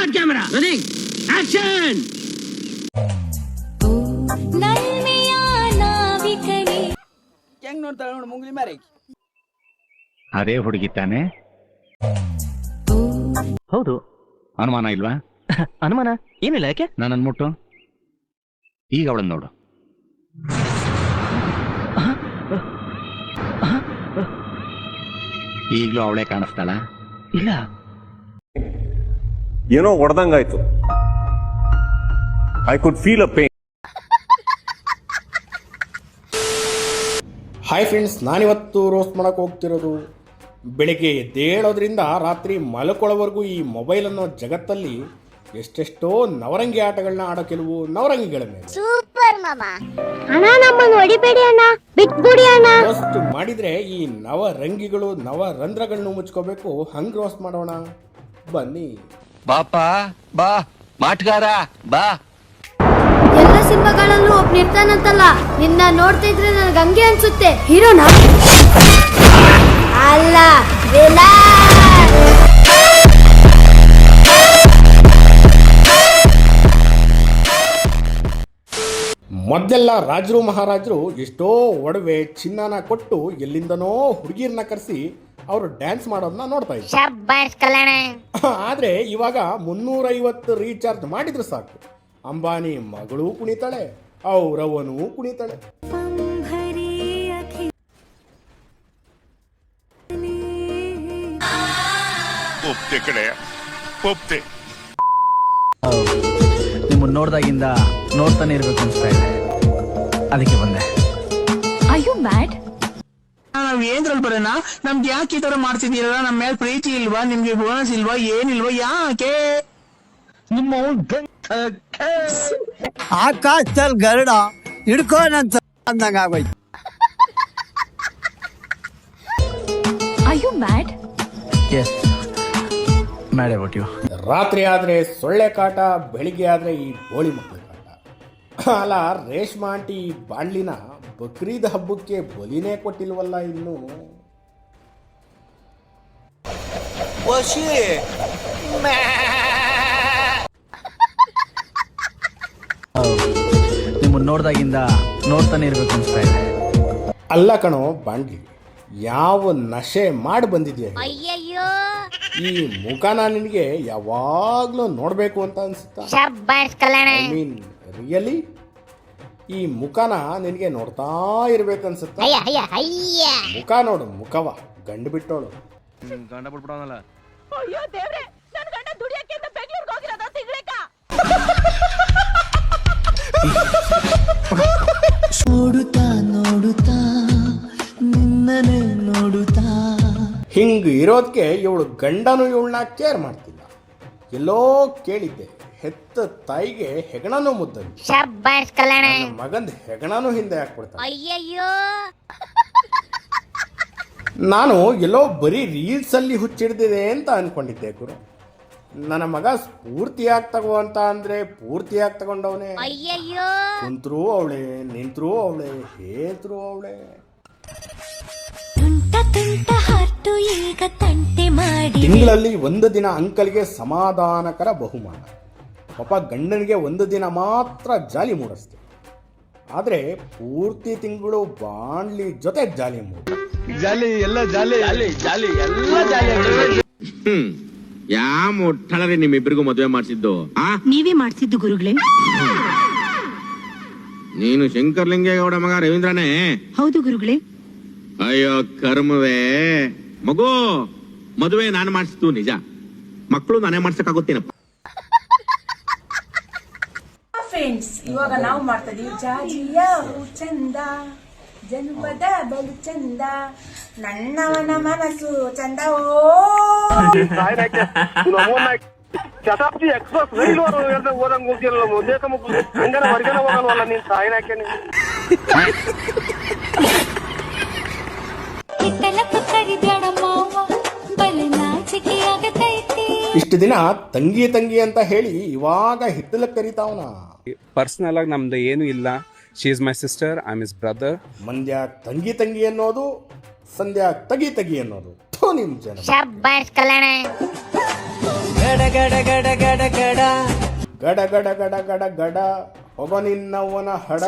Start camera running action. ಹೆಂಗ್ ನೋಡ್ತಾಳೆ ನೋಡು ಮುಂಗ್ಲಿ ಮಾರಿ. ಅದೇ ಹುಡುಗಿ ತಾನೆ? ಹೌದು. ಅನುಮಾನ ಇಲ್ವಾ? ಅನುಮಾನ ಏನಿಲ್ಲ. ಯಾಕೆ? ನಾನು ಅನ್ಬಿಟ್ಟು ಈಗ ಅವಳನ್ನ ನೋಡು. ಈಗಲೂ ಅವಳೇ ಕಾಣಿಸ್ತಾಳ? ಇಲ್ಲ. ಏನೋ ಹೊಡೆದಂಗಾಯ್ತು. I could feel a pain. Hi friends, ನಾನಿವತ್ತು ರೋಸ್ಟ್ ಮಾಡೋಕೆ ಹೋಗ್ತಿರೋದು ಬೆಳಿಗ್ಗೆ ಎದ್ದೇಳೋದ್ರಿಂದ ರಾತ್ರಿ ಮಲ್ಕೊಳ್ಳೋವರೆಗೂ ಈ ಮೊಬೈಲ್ ಅನ್ನೋ ಜಗತ್ತಲ್ಲಿ ಎಷ್ಟೆಷ್ಟೋ ನವರಂಗಿ ಆಟಗಳನ್ನ ಆಡೋ ಕೆಲವು ನವರಂಗಿಗಳ ಮೇಲೆ ಸೂಪರ್ ಮಾಮಾ. ಅಣ್ಣ ನಮ್ಮನ್ನು ಹೊಡಿಬೇಡಿ ಅಣ್ಣ, ಬಿಟ್ಬಿಡಿ ಅಣ್ಣ. ರೋಸ್ಟ್ ಮಾಡಿದ್ರೆ ಈ ನವರಂಗಿಗಳು ನವರಂಧ್ರಗಳನ್ನು ಮುಚ್ಕೋಬೇಕು. ಹಂಗ್ ರೋಸ್ಟ್ ಮಾಡೋಣ ಬನ್ನಿ. ಬಾಪ ಬಾ ಮಾಟ್ಗಾರ ಬಾ. ಎಲ್ಲ ಸಿನಿಮಾಗಳಲ್ಲೂ ಒಬ್ಬ ಇರ್ತಾನಂತಲ್ಲ, ನಿನ್ನ ನೋಡ್ತಾ ಇದ್ರೆ ನನಗೆ ಹಂಗೆ ಅನ್ಸುತ್ತೆ. ಹೀರೋನಾ ಅಲ್ಲ, ಮೊದಲೆಲ್ಲ ರಾಜರು ಮಹಾರಾಜರು ಎಷ್ಟೋ ಒಡವೆ ಚಿನ್ನನ ಕೊಟ್ಟು ಎಲ್ಲಿಂದನೋ ಹುಡುಗಿಯರನ್ನ ಕರೆಸಿ ಅವರು ಡ್ಯಾನ್ಸ್ ಮಾಡೋದನ್ನ ನೋಡ್ತಾ ಇದ್ರು. ಆದ್ರೆ ಇವಾಗ 350 ರೀಚಾರ್ಜ್ ಮಾಡಿದ್ರೆ ಸಾಕು, ಅಂಬಾನಿ ಮಗಳು ಕುಣಿತಾಳೆ, ಅವರವನು ಕುಣಿತಾಳೆ. ನಿಮ್ಮನ್ನ ನೋಡ್ದಾಗಿಂದ ನೋಡ್ತಾನೆ ಇರ್ಬೇಕು ಅನ್ಸ್ತಾ ಇದೆ, ಅದಕ್ಕೆ ಬಂದೆ. ಅಯ್ಯೋ ಮ್ಯಾಡ್, ನಾವ್ ಏನ್ರಲ್ಲಿ ಬರೋಣ? ನಮ್ಗೆ ಯಾಕೆ ಈ ತರ ಮಾಡ್ತಿದ್ದೀರಲ್ಲ? ನಮ್ಮ ಮೇಲೆ ಪ್ರೀತಿ ಇಲ್ವಾ? ನಿಮ್ಗೆ ಬೋನಸ್ ಇಲ್ವಾ? ಏನಿಲ್ವಾ? ಯಾಕೆ? ನಿಮ್ಮ ಆಕಾಶದಲ್ಲಿ ಗರುಡ ಹಿಡ್ಕೋನಂತ ಅಂದಂಗ ಆಗೋಯ್ತು. ಅಯ್ಯೋ mad. Yes mad about you. ರಾತ್ರಿ ಆದ್ರೆ ಸೊಳ್ಳೆ ಕಾಟ, ಬೆಳಿಗ್ಗೆ ಆದ್ರೆ ಈ ಗೋಳಿ ಮಕ್ಕಳ ಕಾಟ. ಅಲ್ಲ, ರೇಷ್ಮಾ ಆಂಟಿ ಈ ಬಾಣ್ಲಿನ ಬಕ್ರೀದ್ ಹಬ್ಬಕ್ಕೆ ಬಲಿನೇ ಕೊಟ್ಟಿಲ್ವಲ್ಲ ಇನ್ನು. ನಿಮ್ಮನ್ನ ನೋಡ್ದಾಗಿಂದ ನೋಡ್ತಾನೆ ಇರ್ಬೇಕು ಅನ್ಸ್ತಾ ಇದೆ. ಅಲ್ಲ ಕಣೋ ಬಾಂಡ್ಲಿ, ಯಾವ ನಶೆ ಮಾಡಿ ಬಂದಿದ್ಯಾ? ಅಯ್ಯಯ್ಯೋ, ಈ ಮುಖನ ನಿನಗೆ ಯಾವಾಗ್ಲೂ ನೋಡ್ಬೇಕು ಅಂತ ಅನ್ಸುತ್ತಾ? ಐ ಮೀನ್ ರಿಯಲಿ ಈ ಮುಖನ ನಿನಗೆ ನೋಡ್ತಾ ಇರ್ಬೇಕನ್ಸುತ್ತ? ಮುಖ ನೋಡು, ಮುಖವ ಗಂಡು ಬಿಟ್ಟೋಳು. ಗಂಡ ಬಿಟ್ಬಿಡೋನಲ್ಲ. ಅಯ್ಯೋ ದೇವ್ರೆ, ನನ್ನ ಗಂಡ ದುಡಿಯಕ್ಕೆ ಅಂತ ಬೆಂಗಳೂರಿಗೆ ಹೋಗಿರೋದ ತಿಂಗಳೇಕ. ನೋಡುತ್ತಾ ನೋಡುತ್ತಾ ನಿನ್ನನೆ ನೋಡುತ್ತಾ. ಹಿಂಗ್ ಇರೋದಕ್ಕೆ ಇವಳು ಗಂಡನು ಇವಳನ್ನ ಕೇರ್ ಮಾಡ್ತಿಲ್ಲ. ಎಲ್ಲೋ ಕೇಳಿದ್ದೆ, ಹೆತ್ತ ತಾಯಿಗೆ ಹೆಗಣನೂ ಮುದ್ದಂತೆ, ಮಗಂದ ಹೆಗಣನೂ ಹಿಂದೆ ಹಾಕ್ಬಿಡ್ತಾನೆ. ಅಯ್ಯಯ್ಯೋ, ನಾನು ಎಲ್ಲೋ ಬರೀ ರೀಲ್ಸ್ ಅಲ್ಲಿ ಹುಚ್ಚಿಡ್ದಿದೆ ಅಂತ ಅನ್ಕೊಂಡಿದ್ದೆ ಗುರು. ನನ್ನ ಮಗ ಸ್ಫೂರ್ತಿಯಾಗಿ ತಗೋ ಅಂತ ಅಂದ್ರೆ ಪೂರ್ತಿಯಾಗಿ ತಗೊಂಡವನೇ. ಅಯ್ಯಯ್ಯೋ, ಕುಂತ್ರು ಅವಳೆ, ನಿಂತ್ರು ಅವಳೆ, ಹೇಳ್ತ್ರು ಅವಳೆ. ತಿಂಗಳಲ್ಲಿ 1 ದಿನ ಅಂಕಲ್ಗೆ ಸಮಾಧಾನಕರ ಬಹುಮಾನ. ಪಾಪ ಗಂಡನಿಗೆ 1 ದಿನ ಮಾತ್ರ ಜಾಲಿ ಮೂಡಿಸ್ತೆ. ಆದ್ರೆ ಪೂರ್ತಿ ತಿಂಗಳು ಬಾಣ್ಲಿ ಜೊತೆ ಜಾಲಿ ಮೂಡ. ಜಾಲಿ ಎಲ್ಲ ಜಾಲಿ ಜಾಲಿ ಜಾಲಿ ಎಲ್ಲ ಜಾಲಿ. ಯಾವ ಮೊಟ್ಟಳರಿ ನಿಮ್ಮಿಬ್ಬರಿಗೂ ಮದುವೆ ಮಾಡಿಸಿದ್ದು? ನೀವೇ ಮಾಡಿಸಿದ್ದು ಗುರುಗಳೇ. ನೀನು ಶಂಕರ್ಲಿಂಗೇಗೌಡ ಮಗ ರವೀಂದ್ರನೇ? ಹೌದು ಗುರುಗಳೇ. ಅಯ್ಯೋ ಕರ್ಮವೇ, ಮಗು ಮದುವೆ ನಾನು ಮಾಡಿಸಿದ್ದು ನಿಜ, ಮಕ್ಕಳು ನಾನೇ ಮಾಡ್ಸಕ್ಕಾಗುತ್ತೇನಪ್ಪ. ಫ್ರೆಂಡ್ಸ್, ಇವಾಗ ನಾವು ಮಾಡ್ತಾ ಇದೀವಿ ಜಾಜಿಯ ಚಂದ, ಜನ್ಮದ ಬಲು ಚಂದ, ನನ್ನವನ ಮನಸ್ಸು ಚಂದ. ಶತಾಬ್ದಿ ಎಕ್ಸ್ಪ್ರೆಸ್ ರೈಲು ಓದಂಗ್ ಹೋಗ್ತಿರಲ್ಲ, ದೇಶ ಹಂಗಾರ ಹೊರಗಡೆ ಹೋಗಲ್ವಲ್ಲ ನೀನ್ ಸಾಯಿನ ಹಾಕಿ. ಇಷ್ಟು ದಿನ ತಂಗಿ ತಂಗಿ ಅಂತ ಹೇಳಿ ಇವಾಗ ಹಿತ್ತಲ ಕರಿತಾವನ. ಪರ್ಸನಲ್ ಆಗಿ ನಮ್ದು ಏನು ಇಲ್ಲ. She is my sister, I am his brother. ಮಂದ್ಯ ತಂಗಿ ತಂಗಿ ಅನ್ನೋದು, ಸಂಧ್ಯಾ ತಗಿ ತಗಿ ಅನ್ನೋದು. ನಿಮ್ ಜನ ಗಡ ಗಡ ಗಡ ಗಡ ಗಡ ಗಡ ಗಡ ಗಡ ಗಡ ಗಡ ಒಬ್ಬ ನಿನ್ನವನ ಹಡ.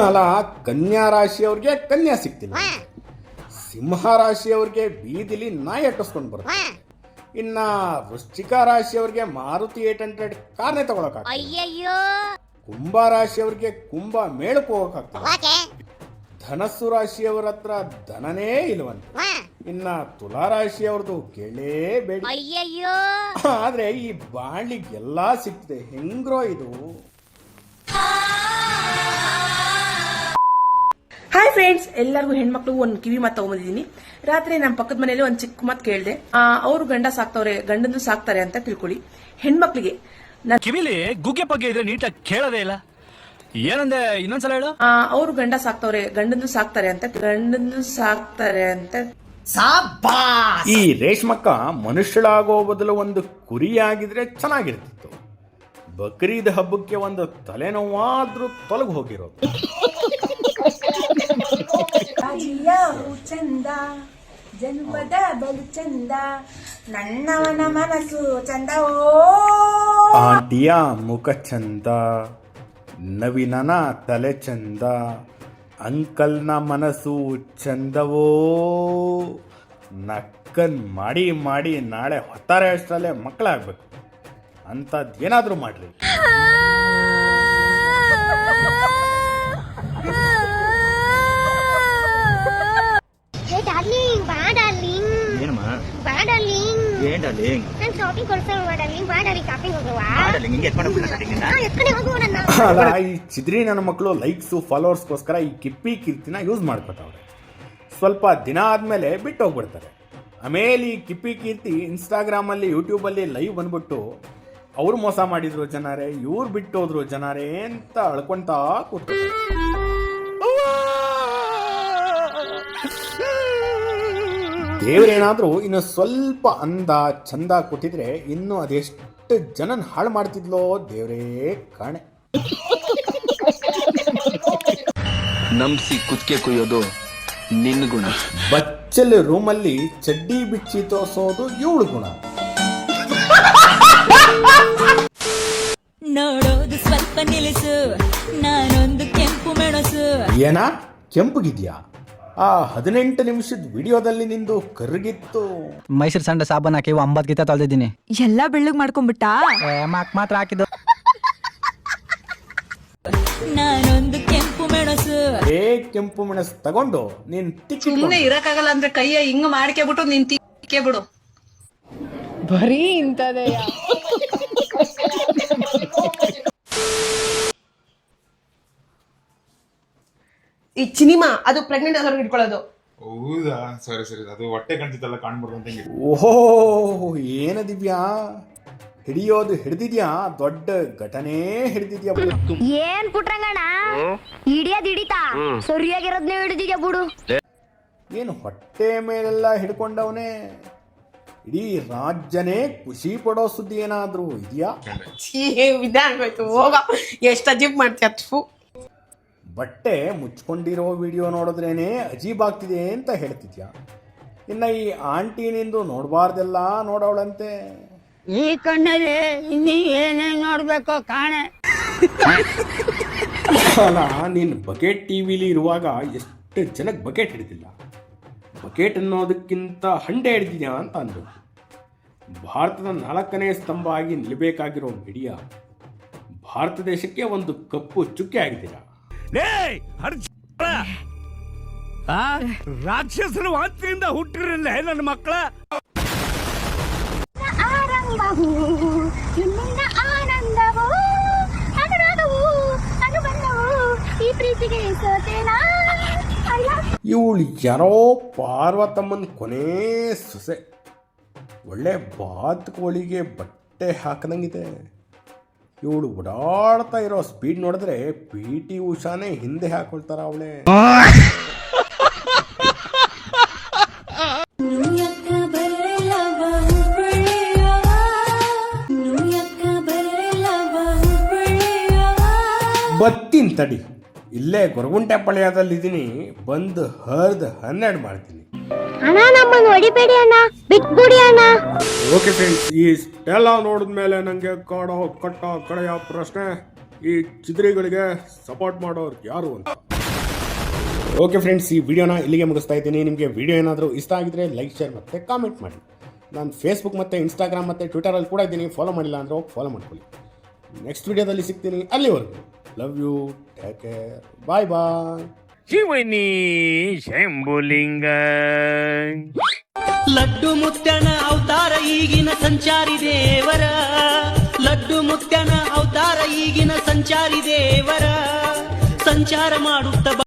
ಅಲ್ಲ, ಕನ್ಯಾ ರಾಶಿಯವ್ರಿಗೆ ಕನ್ಯಾ ಸಿಗ್ತಿಲ್ಲ, ಸಿಂಹ ರಾಶಿಯವ್ರಿಗೆ ಬೀದಿಲಿ ನಾಯಿ ಅಟ್ಟಿಸ್ಕೊಂಡು ಬರುತ್ತೆ, ಇನ್ನ ವೃಶ್ಚಿಕ ರಾಶಿಯವ್ರಿಗೆ ಮಾರುತಿ 800 ಕಾರ್ನೇ ತಗೊಳಕ್, ಕುಂಭ ರಾಶಿಯವ್ರಿಗೆ ಕುಂಭ ಮೇಳಕ್ಕೆ ಹೋಗಕ್ಕಾಗ್ತದೆ, ಧನಸ್ಸು ರಾಶಿಯವರ ಹತ್ರ ಧನನೇ ಇಲ್ವಂತೆ, ಇನ್ನ ತುಲಾ ರಾಶಿಯವ್ರದ್ದು ಕೇಳೇಬೇಡಿ. ಆದ್ರೆ ಈ ಬಾಳ್ಲಿಗೆ ಎಲ್ಲಾ ಸಿಕ್ತಿದೆ, ಹೆಂಗ್ರೋ ಇದು. ಹಾಯ್ ಫ್ರೆಂಡ್ಸ್, ಎಲ್ಲರಿಗೂ ಹೆಣ್ಮಕ್ಳು ಒಂದು ಕಿವಿ ಮಾತು ತಗೊಂಬಂದಿದ್ದೀನಿ. ರಾತ್ರಿ ನಮ್ಮ ಪಕ್ಕದ ಮನೇಲಿ ಒಂದು ಚಿಕ್ಕ ಮಾತು ಕೇಳಿದೆ. ಅವರು ಗಂಡ ಸಾಕ್ತವ್ರೆ, ಗಂಡಂದು ಸಾಕ್ತಾರೆ ಅಂತ ತಿಳ್ಕೊಳ್ಳಿ. ಹೆಣ್ಮಕ್ಳಿಗೆ ಕಿವಿಲಿ ಗುಗ್ಗೆ ಪಗ್ಗೆ ಇದ್ರೆ ನೀಟಾಗಿ ಕೇಳೋದೇ ಇಲ್ಲ. ಏನಂದೆ, ಇನ್ನೊಂದ್ಸಲ ಹೇಳು. ಅವರು ಗಂಡ ಸಾಕ್ತವ್ರೆ, ಗಂಡಂದು ಸಾಕ್ತಾರೆ ಅಂತ ಈ ರೇಷ್ಮಕ್ಕ ಮನುಷ್ಯಳಾಗೋ ಬದಲು ಒಂದು ಕುರಿಯಾಗಿದ್ರೆ ಚೆನ್ನಾಗಿರ್ತಿತ್ತು. ಬಕ್ರೀದ್ ಹಬ್ಬಕ್ಕೆ ಒಂದು ತಲೆನೋವಾದ್ರೂ ತೊಲಗಿ ಹೋಗಿರೋದು. ಚಂದ, ಜನ್ಮದ ಬಲು ಚಂದ, ನನ್ನವನ ಮನಸ್ಸು ಚಂದ. ಆಂಟಿಯ ಮುಖ ಚಂದ, ನವೀನನ ತಲೆ ಚಂದ, ಅಂಕಲ್ನ ಮನಸ್ಸು ಚಂದವೋ. ನಕ್ಕನ್ ಮಾಡಿ ಮಾಡಿ ನಾಳೆ ಹೊತ್ತಾರೆ ಅಷ್ಟರಲ್ಲೇ ಮಕ್ಕಳಾಗಬೇಕು. ಅಂಥದ್ದೇನಾದರೂ ಮಾಡ್ರಿ. ಅಲ್ಲ, ಈ ಚಿದ್ರಿ ನನ್ನ ಮಕ್ಕಳು ಲೈಕ್ಸು ಫಾಲೋವರ್ಸ್ಗೋಸ್ಕರ ಈ ಕಿಪ್ಪಿ ಕೀರ್ತಿನ ಯೂಸ್ ಮಾಡ್ಕೊತಾವ್ರೆ. ಸ್ವಲ್ಪ ದಿನ ಆದಮೇಲೆ ಬಿಟ್ಟು ಹೋಗ್ಬಿಡ್ತಾರೆ. ಆಮೇಲೆ ಈ ಕಿಪ್ಪಿ ಕೀರ್ತಿ ಇನ್ಸ್ಟಾಗ್ರಾಮಲ್ಲಿ ಯೂಟ್ಯೂಬಲ್ಲಿ ಲೈವ್ ಬಂದ್ಬಿಟ್ಟು ಅವ್ರು ಮೋಸ ಮಾಡಿದ್ರು ಜನರೇ, ಇವ್ರು ಬಿಟ್ಟು ಹೋದ್ರು ಜನರೇ ಅಂತ ಅಳ್ಕೊಂತಾ ಕೂತ್ರು. ದೇವ್ರೇನಾದ್ರೂ ಇನ್ನು ಸ್ವಲ್ಪ ಅಂದ ಚಂದ ಕೊಟ್ಟಿದ್ರೆ ಇನ್ನು ಅದೆಷ್ಟು ಜನನ್ ಹಾಳು ಮಾಡ್ತಿದ್ಲೋ ದೇವ್ರೇ ಕಾಣೆ. ನಂಬಿಸಿ ಕುತ್ತಿಗೆ ಕುಯ್ಯೋದು ನಿನ್ನ ಗುಣ. ಬಚ್ಚಲ್ ರೂಮಲ್ಲಿ ಚಡ್ಡಿ ಬಿಚ್ಚಿ ತೋರ್ಸೋದು ಇವಳು ಗುಣ. ನೋಡೋದು ಸ್ವಲ್ಪ ನಿಲ್ಲಿಸು, ನಾನೊಂದು ಕೆಂಪು ಮೆಣಸು. ಏನ ಕೆಂಪಗಿದ್ಯಾ? ಆ 18 ನಿಮಿಷದ ವಿಡಿಯೋದಲ್ಲಿ ನಿಂದು ಕರ್ಗಿತ್ತು. ಮೈಸೂರು ಸಂಡೆ ಸಾಬನ್ ಹಾಕಿ 50 ಗೀತ ತೊಳೆದಿದ್ದೀನಿ. ಎಲ್ಲಾ ಬೆಳ್ಳಗ್ ಮಾಡ್ಕೊಂಡ್ಬಿಟ್ಟ. ಮಾತ್ರ ಹಾಕಿದ್ದು. ನಾನೊಂದು ಕೆಂಪು ಮೆಣಸು. ಕೆಂಪು ಮೆಣಸು ತಗೊಂಡು ನೀನ್ ಸುಮ್ಮನೆ ಇರಕ್ಕಾಗಲ್ಲ ಅಂದ್ರೆ ಕೈಯ ಹಿಂಗ ಮಾಡ್ಕೆಬಿಟ್ಟು ನೀನ್ ತಿಕ್ಕೆ ಬಿಡು. ಬರೀ ಇಂತದೆಯ. ಈ ಸಿನಿಮಾ ಅದು ಪ್ರೆಗ್ನೆಂಟ್ ಆದವ್ರಿಗೆ ಇಟ್ಕೊಳ್ಳೋದು. ಹೌದಾ? ಸರಿ ಸರಿ, ಅದು ಹೊಟ್ಟೆ ಕಾಣ್ತಿತ್ತಲ್ಲ, ಕಾಣ್ಬಾರ್ದು ಅಂತ. ಓಹೋ, ಏನ ದಿವ್ಯಾ, ಹಿಡಿಯೋದು ಹಿಡ್ದಿದ್ಯಾ? ದೊಡ್ಡ ಘಟನೆ ಹಿಡ್ದಿದ್ಯಾ. ಏನ್ ಪುಟ್ರಂಗಣ ಹಿಡಿಯೋದ್ ಹಿಡಿತಾ, ಸರಿಯಾಗಿರೋದ್ನೇ ಹಿಡಿದಿದ್ಯಾ ಬಿಡು. ಏನು ಹೊಟ್ಟೆ ಮೇಲೆಲ್ಲ ಹಿಡ್ಕೊಂಡವನೇ? ಇಡೀ ರಾಜ್ಯನೇ ಖುಷಿ ಪಡೋ ಸುದ್ದಿ ಏನಾದ್ರೂ ಇದೆಯಾ? ಇದಾಗೋಯ್ತು, ಹೋಗ ಎಷ್ಟ ಅಜೀಬ್ ಮಾಡ್ತೀಯ. ಬಟ್ಟೆ ಮುಚ್ಕೊಂಡಿರೋ ವಿಡಿಯೋ ನೋಡಿದ್ರೇನೆ ಅಜೀಬ್ ಆಗ್ತಿದೆ ಅಂತ ಹೇಳ್ತಿದ್ಯಾ? ಇನ್ನ ಈ ಆಂಟಿ ನಿಂದು ನೋಡಬಾರ್ದೆಲ್ಲ ನೋಡವಳಂತೆ. ಈ ಕಣ್ಣಲ್ಲಿ ಇನ್ನೀ ಏನೇನ್ ನೋಡ್ಬೇಕೋ ಕಾಣೆ. ಅಲ್ಲ, ನೀನು ಬಕೆಟ್ ಟಿವಿಲಿ ಇರುವಾಗ ಎಷ್ಟು ಜನಕ್ಕೆ ಬಕೆಟ್ ಹಿಡಿದಿಲ್ಲ? ಬಕೆಟ್ ಅನ್ನೋದಕ್ಕಿಂತ ಹಂಡೆ ಹಿಡಿದಿದ್ಯಾ ಅಂತ ಅಂದ್ರು. ಭಾರತದ 4ನೇ ಸ್ತಂಭ ಆಗಿ ನಿಲ್ಲಬೇಕಾಗಿರೋ ಮೀಡಿಯಾ ಭಾರತ ದೇಶಕ್ಕೆ ಒಂದು ಕಪ್ಪು ಚುಕ್ಕೆ ಆಗಿದ್ದೀರಾ? ರಾಕ್ಷಸರು ವಾಂತಿಯಿಂದ ಹುಟ್ಟಿರಲ್ಲ ನನ್ನ ಮಕ್ಕಳ. ಇವಳು ಯಾರೋ ಪಾರ್ವತಮ್ಮನ ಕೊನೆ ಸೊಸೆ. ಒಳ್ಳೆ ಬಾತುಕೋಳಿಗೆ ಬಟ್ಟೆ ಹಾಕದಂಗಿದೆ. ಇವಳು ಓಡಾಡ್ತಾ ಇರೋ ಸ್ಪೀಡ್ ನೋಡಿದ್ರೆ PT ಉಷಾನೇ ಹಿಂದೆ ಹಾಕೊಳ್ತಾರ ಅವಳೆ. ಬತ್ತೀನಿ ತಡಿ, ಇಲ್ಲೇ ಗೊರಗುಂಟೆ ಪಾಳ್ಯದಲ್ಲಿದ್ದೀನಿ, ಬಂದು 12 ಮಾಡ್ತೀನಿ. ಅಣ್ಣ ನಮ್ಮ ನಾನು ಹೊಡಿಬೇಡಿ ಅಣ್ಣ, ಬಿಟ್ಬಿಡಿ ಅಣ್ಣ. ಓಕೆ ಫ್ರೆಂಡ್ಸ್, ಈ ಸ್ಟೆಲ್ಲ ನೋಡಿದ್ಮೇಲೆ ನನಗೆ ಕಾಡೋ ಕಟ್ಟ ಕಡೆಯ ಪ್ರಶ್ನೆ, ಈ ಚಿದ್ರಿಗಳಿಗೆ ಸಪೋರ್ಟ್ ಮಾಡೋರು ಯಾರು ಅಂತ. ಓಕೆ ಫ್ರೆಂಡ್ಸ್, ಈ ವಿಡಿಯೋನ ಇಲ್ಲಿಗೆ ಮುಗಿಸ್ತಾ ಇದ್ದೀನಿ. ನಿಮಗೆ ವಿಡಿಯೋ ಏನಾದರೂ ಇಷ್ಟ ಆಗಿದ್ರೆ ಲೈಕ್, ಶೇರ್ ಮತ್ತು ಕಾಮೆಂಟ್ ಮಾಡಿ. ನಾನು ಫೇಸ್ಬುಕ್ ಮತ್ತು ಇನ್ಸ್ಟಾಗ್ರಾಮ್ ಮತ್ತು ಟ್ವಿಟರಲ್ಲಿ ಕೂಡ ಇದ್ದೀನಿ. ಫಾಲೋ ಮಾಡಿಲ್ಲ ಅಂದರೆ ಹೋಗಿ ಫಾಲೋ ಮಾಡ್ಕೊಳ್ಳಿ. ನೆಕ್ಸ್ಟ್ ವಿಡಿಯೋದಲ್ಲಿ ಸಿಗ್ತೀನಿ. ಅಲ್ಲಿವರೆಗೂ ಲವ್ ಯು, ಟೇಕ್ ಕೇರ್, ಬಾಯ್ ಬಾಯ್. ಶಿವನಿ ಶಂಭುಲಿಂಗ ಲಡ್ಡು ಮುತ್ಯನ ಅವತಾರ ಈಗಿನ ಸಂಚಾರಿ ದೇವರ, ಲಡ್ಡು ಮುತ್ಯನ ಅವತಾರ ಈಗಿನ ಸಂಚಾರಿ ದೇವರ, ಸಂಚಾರ ಮಾಡುತ್ತ